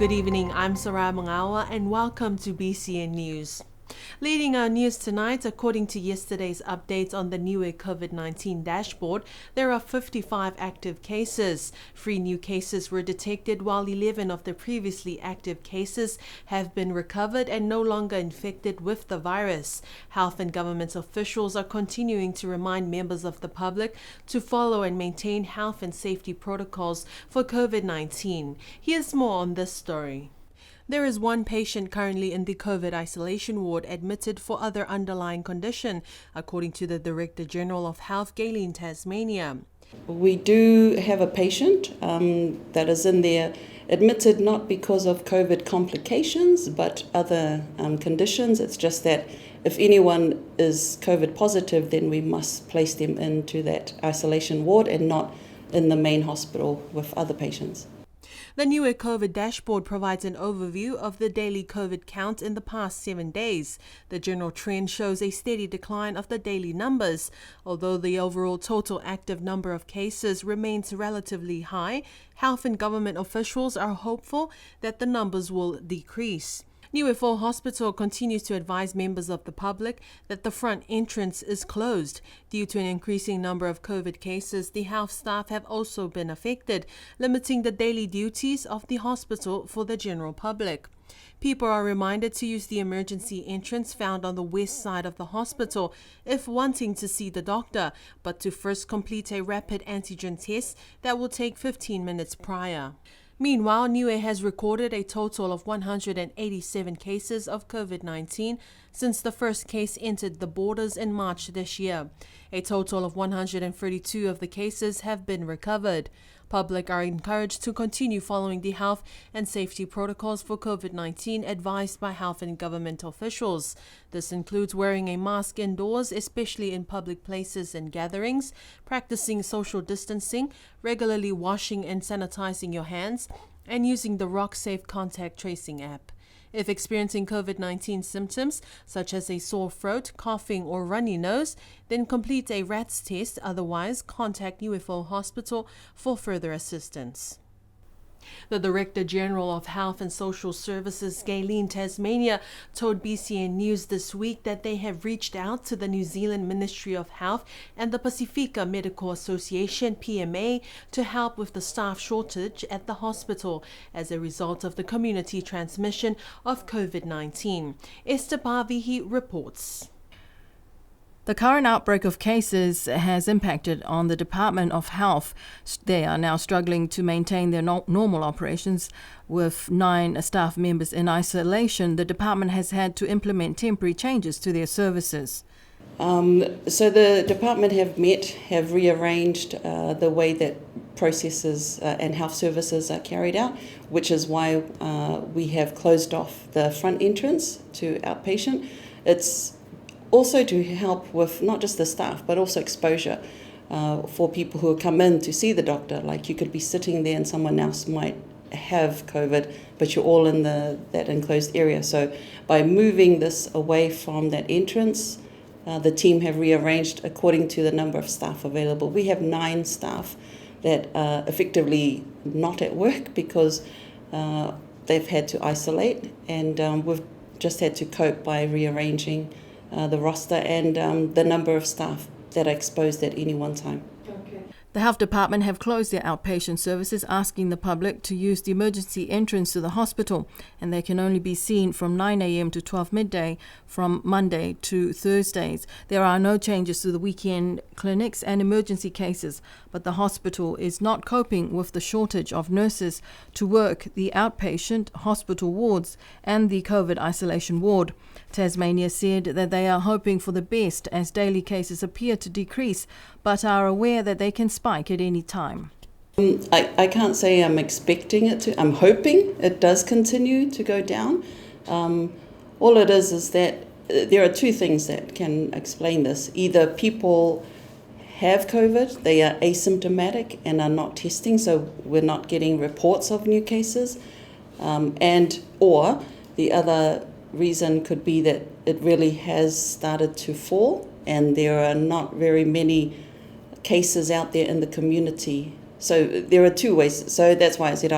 Good evening, I'm Sarah Mangawa and welcome to BCN News. Leading our news tonight, according to yesterday's updates on the Niue COVID-19 dashboard, there are 55 active cases. 3 new cases were detected, while 11 of the previously active cases have been recovered and no longer infected with the virus. Health and government officials are continuing to remind members of the public to follow and maintain health and safety protocols for COVID-19. Here's more on this story. There is one patient currently in the COVID isolation ward admitted for other underlying condition, according to the Director General of Health, Gaylene, Tasmania. We do have a patient that is in there admitted not because of COVID complications but other conditions. It's just that if anyone is COVID positive, then we must place them into that isolation ward and not in the main hospital with other patients. The Niue COVID dashboard provides an overview of the daily COVID count in the past 7 days. The general trend shows a steady decline of the daily numbers. Although the overall total active number of cases remains relatively high, health and government officials are hopeful that the numbers will decrease. Niue Hospital continues to advise members of the public that the front entrance is closed. Due to an increasing number of COVID cases, the health staff have also been affected, limiting the daily duties of the hospital for the general public. People are reminded to use the emergency entrance found on the west side of the hospital if wanting to see the doctor, but to first complete a rapid antigen test that will take 15 minutes prior. Meanwhile, Niue has recorded a total of 187 cases of COVID-19 since the first case entered the borders in March this year. A total of 132 of the cases have been recovered. Public are encouraged to continue following the health and safety protocols for COVID-19 advised by health and government officials. This includes wearing a mask indoors, especially in public places and gatherings, practicing social distancing, regularly washing and sanitizing your hands, and using the RockSafe contact tracing app. If experiencing COVID-19 symptoms, such as a sore throat, coughing or runny nose, then complete a RATS test. Otherwise, contact UFO Hospital for further assistance. The Director General of Health and Social Services, Gaylene, Tasmania, told BCN News this week that they have reached out to the New Zealand Ministry of Health and the Pacifica Medical Association, PMA, to help with the staff shortage at the hospital as a result of the community transmission of COVID-19. Esther Pavihi reports. The current outbreak of cases has impacted on the Department of Health. They are now struggling to maintain their normal operations. With 9 staff members in isolation, the department has had to implement temporary changes to their services. So the department have rearranged the way that processes and health services are carried out, which is why we have closed off the front entrance to outpatient. It's also to help with not just the staff, but also exposure for people who come in to see the doctor. Like you could be sitting there and someone else might have COVID, but you're all in that enclosed area. So by moving this away from that entrance, the team have rearranged according to the number of staff available. We have 9 staff that are effectively not at work because they've had to isolate, and we've just had to cope by rearranging the roster and the number of staff that are exposed at any one time. The Health Department have closed their outpatient services, asking the public to use the emergency entrance to the hospital, and they can only be seen from 9 a.m. to 12 midday from Monday to Thursdays. There are no changes to the weekend clinics and emergency cases, but the hospital is not coping with the shortage of nurses to work the outpatient hospital wards and the COVID isolation ward. Tasmania said that they are hoping for the best as daily cases appear to decrease, but are aware that they can spike at any time. I can't say I'm expecting it to. I'm hoping it does continue to go down. All it is that there are 2 things that can explain this. Either people have COVID, they are asymptomatic and are not testing, so we're not getting reports of new cases, or the other reason could be that it really has started to fall and there are not very many cases out there in the community. So there are 2 ways. So that's why I said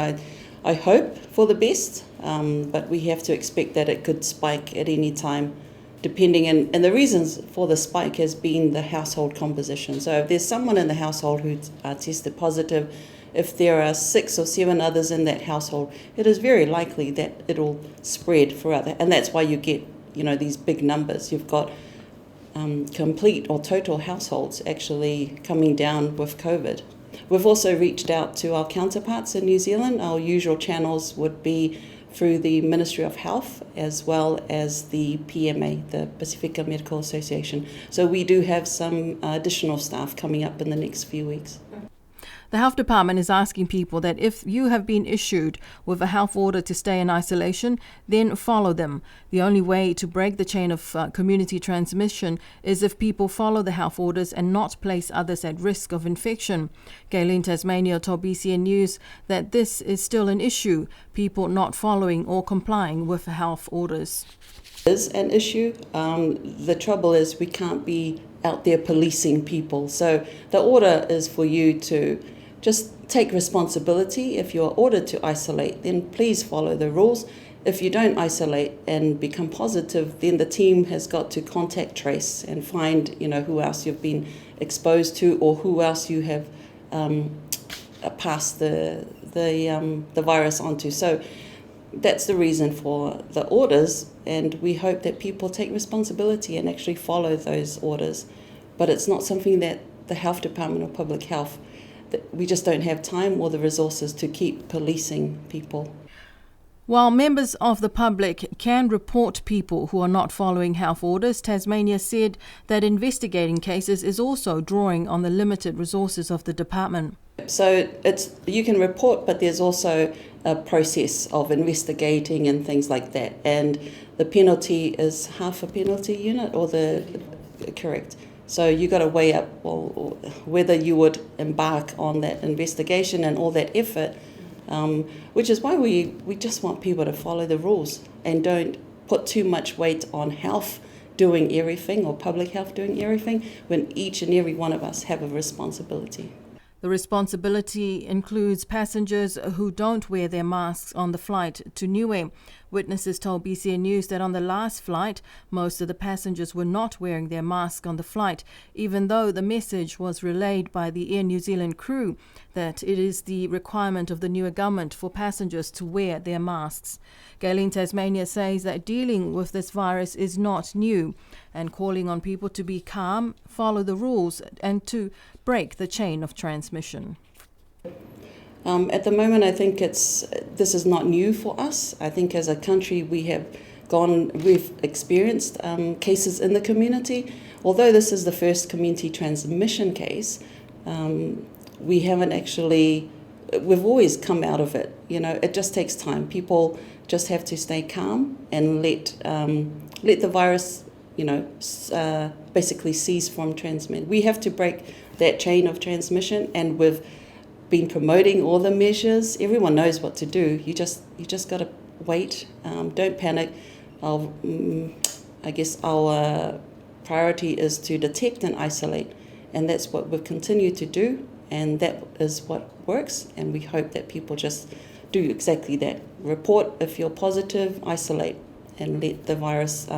I hope for the best, but we have to expect that it could spike at any time, depending. And the reasons for the spike has been the household composition. So if there's someone in the household who tested positive, if there are 6 or 7 others in that household, it is very likely that it'll spread for other. And that's why you get, these big numbers. You've got complete or total households actually coming down with COVID. We've also reached out to our counterparts in New Zealand. Our usual channels would be through the Ministry of Health as well as the PMA, the Pacifica Medical Association. So we do have some additional staff coming up in the next few weeks. The Health Department is asking people that if you have been issued with a health order to stay in isolation, then follow them. The only way to break the chain of community transmission is if people follow the health orders and not place others at risk of infection. Gayleen Tasmania told BCN News that this is still an issue, people not following or complying with health orders. Is an issue. The trouble is we can't be out there policing people. So the order is for you to just take responsibility. If you're ordered to isolate, then please follow the rules. If you don't isolate and become positive, then the team has got to contact trace and find, who else you've been exposed to or who else you have passed the virus onto. So that's the reason for the orders, and we hope that people take responsibility and actually follow those orders. But it's not something that the Health Department or Public Health, that we just don't have time or the resources to keep policing people. While members of the public can report people who are not following health orders, Tasmania said that investigating cases is also drawing on the limited resources of the department. So you can report, but there's also a process of investigating and things like that. And the penalty is half a penalty unit, or correct. So you got to weigh up whether you would embark on that investigation and all that effort, which is why we just want people to follow the rules and don't put too much weight on health doing everything or public health doing everything, when each and every one of us have a responsibility. The responsibility includes passengers who don't wear their masks on the flight to Niue. Witnesses told BCN News that on the last flight, most of the passengers were not wearing their mask on the flight, even though the message was relayed by the Air New Zealand crew that it is the requirement of the Niue government for passengers to wear their masks. Gayleen Tasmania says that dealing with this virus is not new, and calling on people to be calm, follow the rules, and to break the chain of transmission. At the moment, I think this is not new for us. I think as a country we've experienced cases in the community. Although this is the first community transmission case, we haven't actually, we've always come out of it. It just takes time. People just have to stay calm and let the virus, basically cease from transmission. We have to break that chain of transmission, and we've been promoting all the measures. Everyone knows what to do. You just got to wait. Don't panic. I guess our priority is to detect and isolate, and that's what we've continued to do, and that is what works. And we hope that people just do exactly that. Report if you're positive, isolate, and let the virus.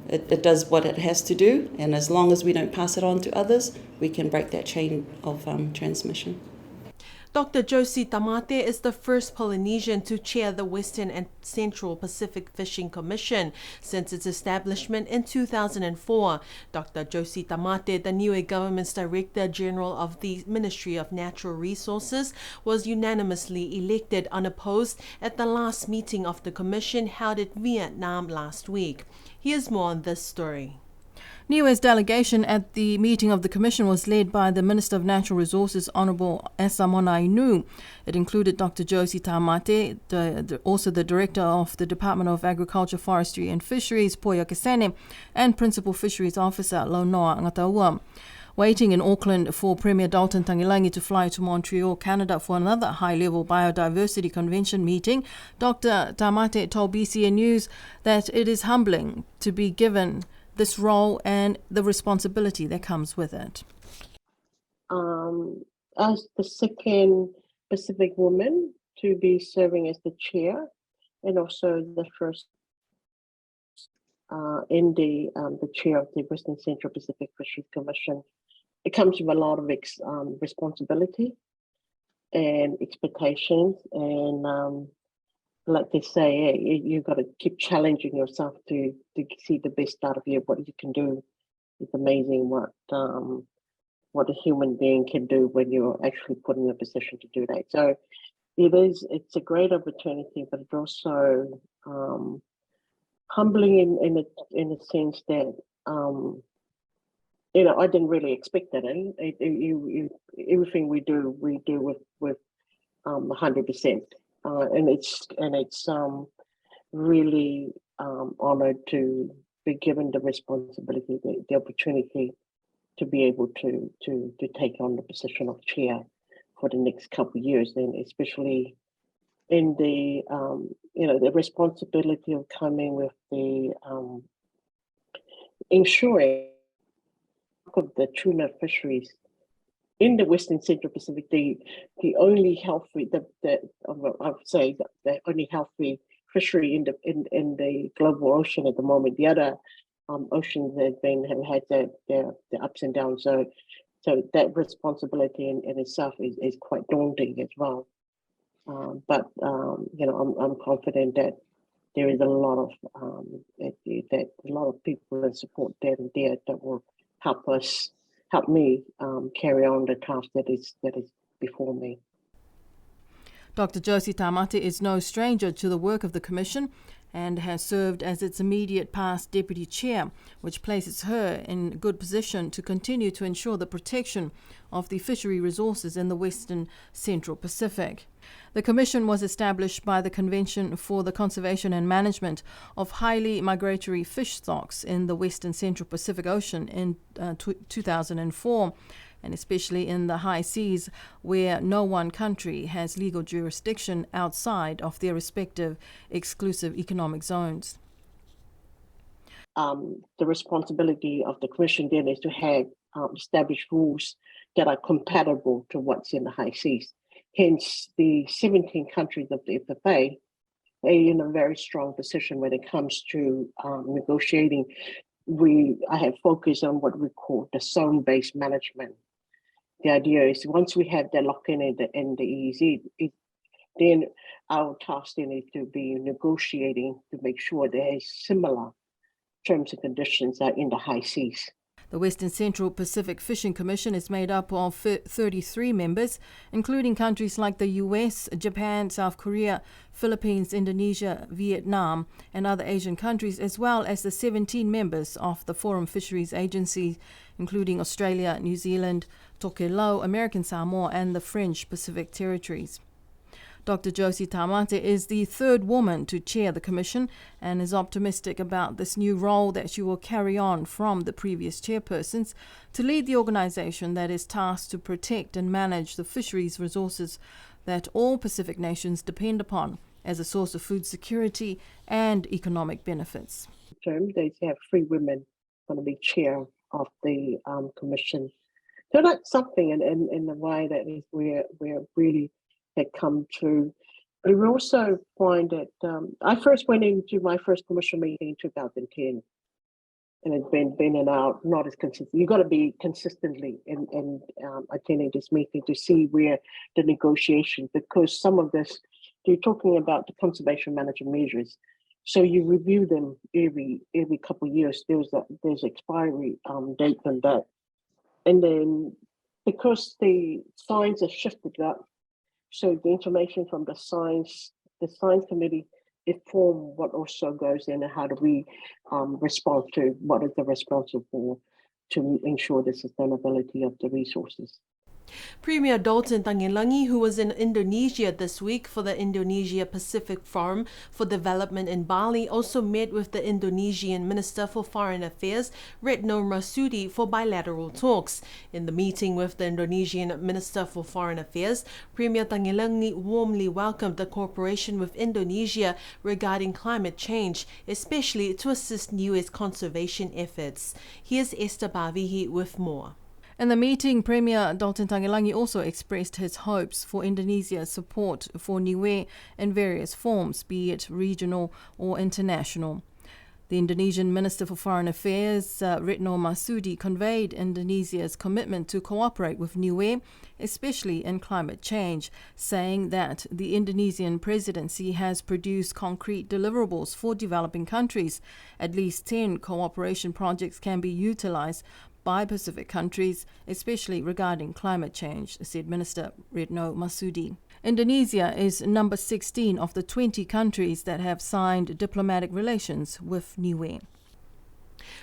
It does what it has to do, and as long as we don't pass it on to others, we can break that chain of transmission. Dr. Josie Tamate is the first Polynesian to chair the Western and Central Pacific Fishing Commission since its establishment in 2004. Dr. Josie Tamate, the Niue government's Director General of the Ministry of Natural Resources, was unanimously elected unopposed at the last meeting of the commission held in Vietnam last week. Here's more on this story. Niue's delegation at the meeting of the Commission was led by the Minister of Natural Resources, Honourable Esa Monainu. It included Dr. Josie Tamate, also the Director of the Department of Agriculture, Forestry and Fisheries, Poya Kesene, and Principal Fisheries Officer, Launoa Ngataua. Waiting in Auckland for Premier Dalton Tangilangi to fly to Montreal, Canada for another high-level biodiversity convention meeting, Dr. Tamate told BCN News that it is humbling to be given this role and the responsibility that comes with it. As the second Pacific woman to be serving as the chair and also the first the chair of the Western Central Pacific Fisheries Commission. It comes with a lot of responsibility and expectations, and like they say, you've got to keep challenging yourself to see the best out of you. What you can do. It's amazing what a human being can do when you're actually put in a position to do that. So it's a great opportunity, but it's also humbling in a sense that I didn't really expect that. Everything we do with 100%, and it's really honored to be given the responsibility, the opportunity to be able to take on the position of chair for the next couple of years, and especially in the the responsibility of coming with the ensuring of the tuna fisheries in the Western Central Pacific, the only healthy, I would say the only healthy fishery in the global ocean at the moment. The other oceans have had their ups and downs. So that responsibility in itself is quite daunting as well. But I'm confident that there is a lot of people and support there that will help me carry on the task that is before me. Dr. Josie Tamate is no stranger to the work of the Commission and has served as its immediate past deputy chair, which places her in good position to continue to ensure the protection of the fishery resources in the Western Central Pacific. The Commission was established by the Convention for the Conservation and Management of Highly Migratory Fish Stocks in the Western Central Pacific Ocean in 2004, and especially in the high seas where no one country has legal jurisdiction outside of their respective exclusive economic zones. The responsibility of the Commission then is to have established rules that are compatible to what's in the high seas. Hence, the 17 countries of the FFA are in a very strong position when it comes to negotiating. I have focused on what we call the zone-based management. The idea is once we have that lock-in in the EEZ, then our task then is to be negotiating to make sure there is similar terms and conditions are in the high seas. The Western Central Pacific Fishing Commission is made up of 33 members, including countries like the US, Japan, South Korea, Philippines, Indonesia, Vietnam, and other Asian countries, as well as the 17 members of the Forum Fisheries Agency, including Australia, New Zealand, Tokelau, American Samoa, and the French Pacific Territories. Dr. Josie Tamate is the third woman to chair the Commission and is optimistic about this new role that she will carry on from the previous chairpersons to lead the organization that is tasked to protect and manage the fisheries resources that all Pacific nations depend upon as a source of food security and economic benefits. They have 3 women going to be chair of the Commission. So that's something in the way that is where really had come to. We also find that I first went into my first Commission meeting in 2010, and it's been in and out, not as consistent. You've got to be consistently in attending this meeting to see where the negotiation, because some of this, you're talking about the conservation management measures, so you review them every couple of years. There's expiry date on that, and then because the signs have shifted up. So the information from the science committee inform what also goes in and how do we respond to what is the responsible to ensure the sustainability of the resources. Premier Dalton Tangelangi, who was in Indonesia this week for the Indonesia Pacific Forum for Development in Bali, also met with the Indonesian Minister for Foreign Affairs, Retno Marsudi, for bilateral talks. In the meeting with the Indonesian Minister for Foreign Affairs, Premier Tangelangi warmly welcomed the cooperation with Indonesia regarding climate change, especially to assist US conservation efforts. Here's Esther Bavihi with more. In the meeting, Premier Dalton Tagelangi also expressed his hopes for Indonesia's support for Niue in various forms, be it regional or international. The Indonesian Minister for Foreign Affairs, Retno Marsudi, conveyed Indonesia's commitment to cooperate with Niue, especially in climate change, saying that the Indonesian presidency has produced concrete deliverables for developing countries. At least 10 cooperation projects can be utilized by Pacific countries, especially regarding climate change, said Minister Retno Marsudi. Indonesia is number 16 of the 20 countries that have signed diplomatic relations with Niue.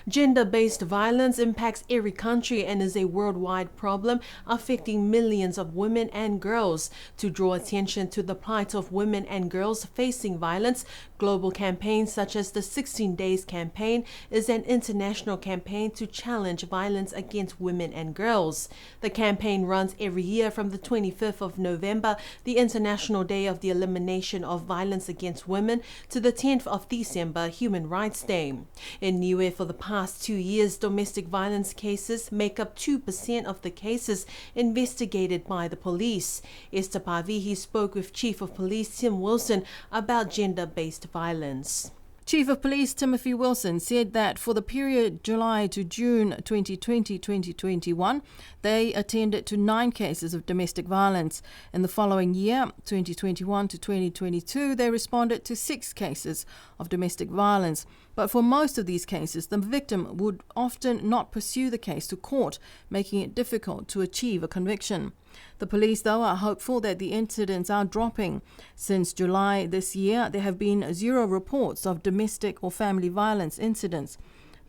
Gender-based violence impacts every country and is a worldwide problem affecting millions of women and girls. To draw attention to the plight of women and girls facing violence, global campaigns such as the 16 Days campaign is an international campaign to challenge violence against women and girls. The campaign runs every year from the 25th of November, the International Day of the Elimination of Violence Against Women, to the 10th of December, Human Rights Day. In Niue, for the past 2 years, domestic violence cases make up 2% of the cases investigated by the police. Esther Pavihi spoke with Chief of Police Tim Wilson about gender-based violence. Chief of Police Timothy Wilson said that for the period July to June 2020-2021, they attended to 9 cases of domestic violence. In the following year, 2021 to 2022, they responded to 6 cases of domestic violence. But for most of these cases, the victim would often not pursue the case to court, making it difficult to achieve a conviction. The police, though, are hopeful that the incidents are dropping. Since July this year, there have been 0 reports of domestic or family violence incidents.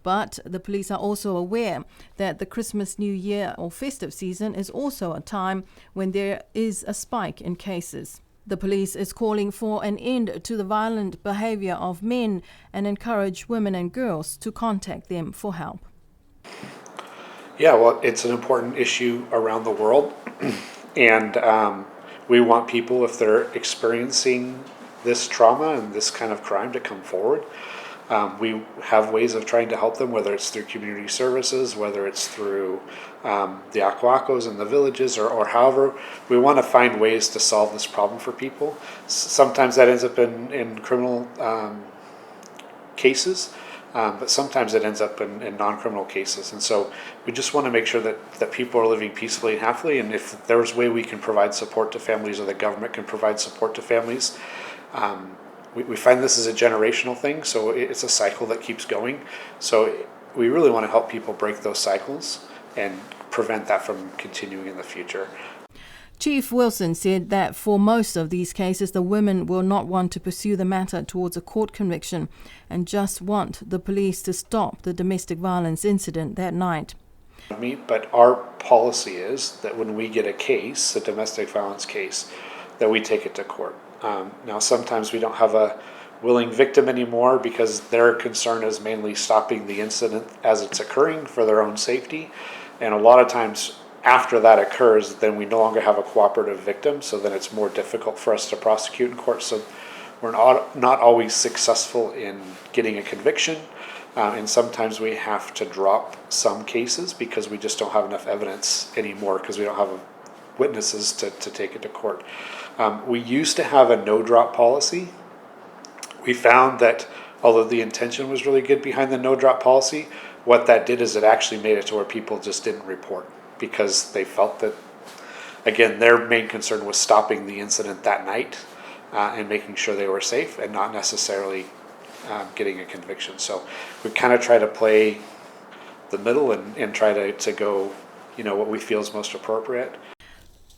But the police are also aware that the Christmas, New Year or festive season is also a time when there is a spike in cases. The police is calling for an end to the violent behavior of men and encourage women and girls to contact them for help. Yeah, well, it's an important issue around the world, and we want people, if they're experiencing this trauma and this kind of crime, to come forward. We have ways of trying to help them, whether it's through community services, whether it's through the Akuakos in the villages, or however. We want to find ways to solve this problem for people. Sometimes that ends up in criminal cases. But sometimes it ends up in non-criminal cases. And so we just want to make sure that people are living peacefully and happily, and if there's a way we can provide support to families, or the government can provide support to families, we find this is a generational thing, so it's a cycle that keeps going. So we really want to help people break those cycles and prevent that from continuing in the future. Chief Wilson said that for most of these cases, the women will not want to pursue the matter towards a court conviction and just want the police to stop the domestic violence incident that night. But our policy is that when we get a case, a domestic violence case, that we take it to court. Now, sometimes we don't have a willing victim anymore because their concern is mainly stopping the incident as it's occurring for their own safety. And a lot of times, after that occurs, then we no longer have a cooperative victim, so then it's more difficult for us to prosecute in court. So we're not always successful in getting a conviction, and sometimes we have to drop some cases because we just don't have enough evidence anymore, because we don't have witnesses to take it to court. We used to have a no-drop policy. We found that although the intention was really good behind the no-drop policy, what that did is it actually made it to where people just didn't report, because they felt that, again, their main concern was stopping the incident that night and making sure they were safe, and not necessarily getting a conviction. So we kind of try to play the middle and try to go, what we feel is most appropriate.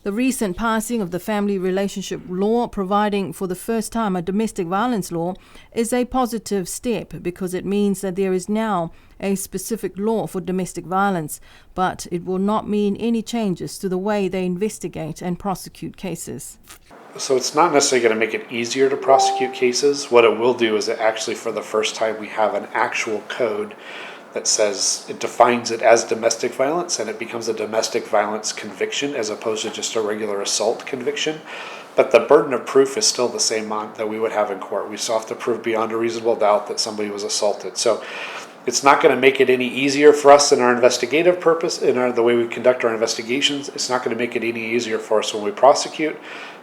The recent passing of the Family Relationship Law, providing for the first time a domestic violence law, is a positive step because it means that there is now a specific law for domestic violence, but it will not mean any changes to the way they investigate and prosecute cases. So it's not necessarily going to make it easier to prosecute cases. What it will do is that actually for the first time we have an actual code that says, it defines it as domestic violence, and it becomes a domestic violence conviction as opposed to just a regular assault conviction. But the burden of proof is still the same that we would have in court. We still have to prove beyond a reasonable doubt that somebody was assaulted. So It's not going to make it any easier for us in our investigative purpose, the way we conduct our investigations. It's not going to make it any easier for us when we prosecute,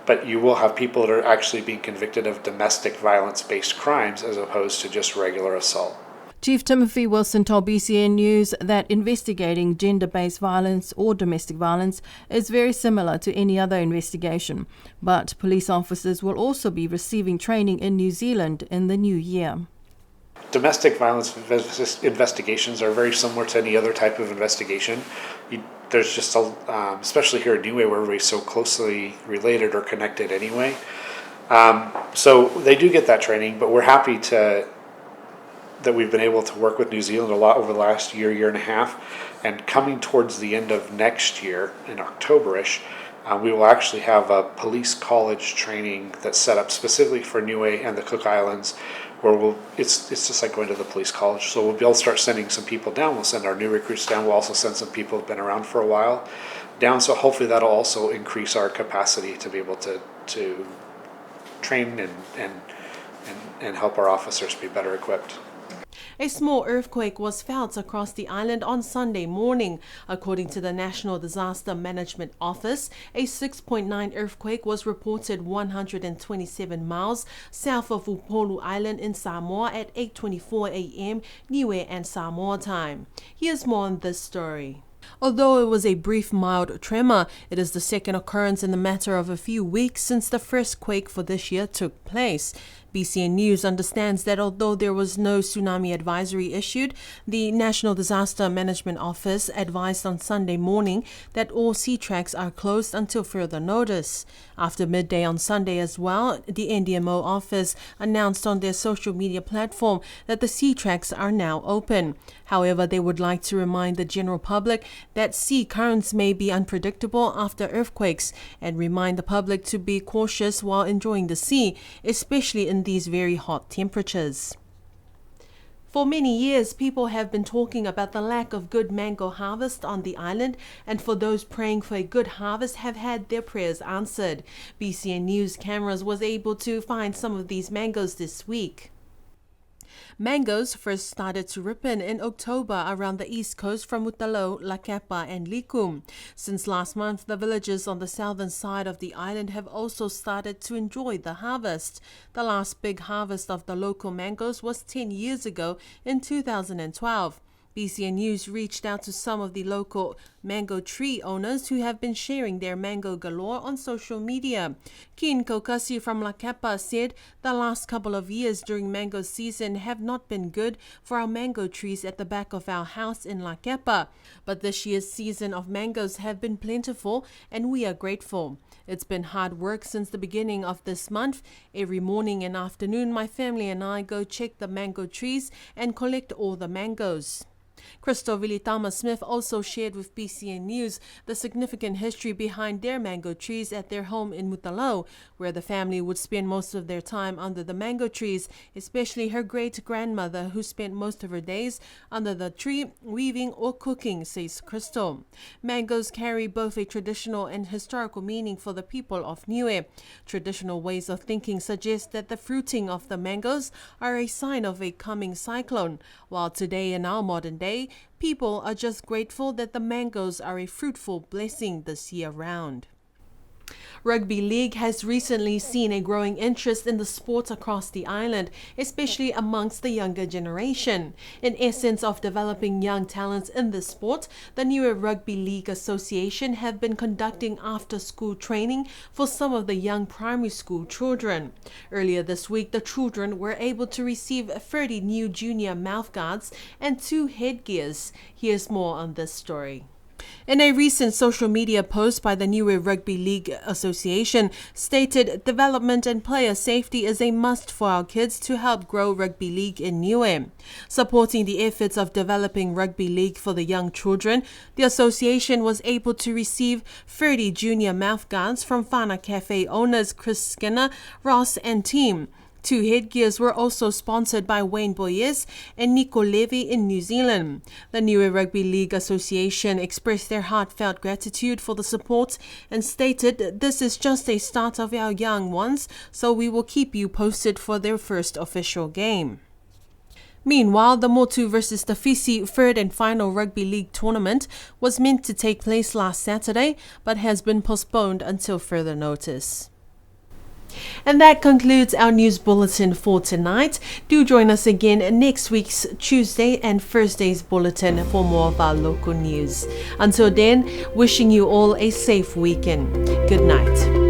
but you will have people that are actually being convicted of domestic violence-based crimes as opposed to just regular assault. Chief Timothy Wilson told BCN News that investigating gender-based violence or domestic violence is very similar to any other investigation, but police officers will also be receiving training in New Zealand in the new year. Domestic violence investigations are very similar to any other type of investigation. There's just, especially here in Niue, where everybody's so closely related or connected anyway. So they do get that training, but we're happy that we've been able to work with New Zealand a lot over the last year and a half, and coming towards the end of next year, in October-ish, we will actually have a police college training that's set up specifically for Niue and the Cook Islands, where it's just like going to the police college. So we'll be able to start sending some people down. We'll send our new recruits down. We'll also send some people who've been around for a while down. So hopefully that'll also increase our capacity to be able to train and help our officers be better equipped. A small earthquake was felt across the island on Sunday morning. According to the National Disaster Management Office, a 6.9 earthquake was reported 127 miles south of Upolu Island in Samoa at 8:24 a.m. Niue and Samoa time. Here's more on this story. Although it was a brief mild tremor, it is the second occurrence in the matter of a few weeks since the first quake for this year took place. BCN News understands that although there was no tsunami advisory issued, the National Disaster Management Office advised on Sunday morning that all sea tracks are closed until further notice. After midday on Sunday as well, the NDMO office announced on their social media platform that the sea tracks are now open. However, they would like to remind the general public that sea currents may be unpredictable after earthquakes and remind the public to be cautious while enjoying the sea, especially in these very hot temperatures. For many years, people have been talking about the lack of good mango harvest on the island, and for those praying for a good harvest have had their prayers answered. BCN News cameras was able to find some of these mangoes this week. Mangoes first started to ripen in October around the east coast from Mutalo, Lakapa and Likum. Since last month, the villages on the southern side of the island have also started to enjoy the harvest. The last big harvest of the local mangoes was 10 years ago in 2012. BCN News reached out to some of the local mango tree owners who have been sharing their mango galore on social media. Kin Kokasi from Lakapa said the last couple of years during mango season have not been good for our mango trees at the back of our house in Lakapa, but this year's season of mangoes have been plentiful and we are grateful. It's been hard work since the beginning of this month. Every morning and afternoon, my family and I go check the mango trees and collect all the mangoes. Crystal Vilitama Smith also shared with BCN News the significant history behind their mango trees at their home in Mutalo, where the family would spend most of their time under the mango trees, especially her great-grandmother who spent most of her days under the tree weaving or cooking, says Crystal. Mangoes carry both a traditional and historical meaning for the people of Niue. Traditional ways of thinking suggest that the fruiting of the mangoes are a sign of a coming cyclone, while today in our modern day, people are just grateful that the mangoes are a fruitful blessing this year round. Rugby League has recently seen a growing interest in the sport across the island, especially amongst the younger generation. In essence of developing young talents in the sport, the Niue Rugby League Association have been conducting after-school training for some of the young primary school children. Earlier this week, the children were able to receive 30 new junior mouthguards and 2 headgears. Here's more on this story. In a recent social media post by the Niue Rugby League Association stated, development and player safety is a must for our kids to help grow rugby league in Niue. Supporting the efforts of developing rugby league for the young children, the association was able to receive 30 junior mouthguards from Whana Cafe owners Chris Skinner, Ross and team. 2 headgears were also sponsored by Wayne Boyes and Nico Levy in New Zealand. The Niue Rugby League Association expressed their heartfelt gratitude for the support and stated, "This is just a start of our young ones, so we will keep you posted for their first official game." Meanwhile, the Motu versus the Fisi third and final rugby league tournament was meant to take place last Saturday, but has been postponed until further notice. And that concludes our news bulletin for tonight. Do join us again next week's Tuesday and Thursday's bulletin for more of our local news. Until then, wishing you all a safe weekend. Good night.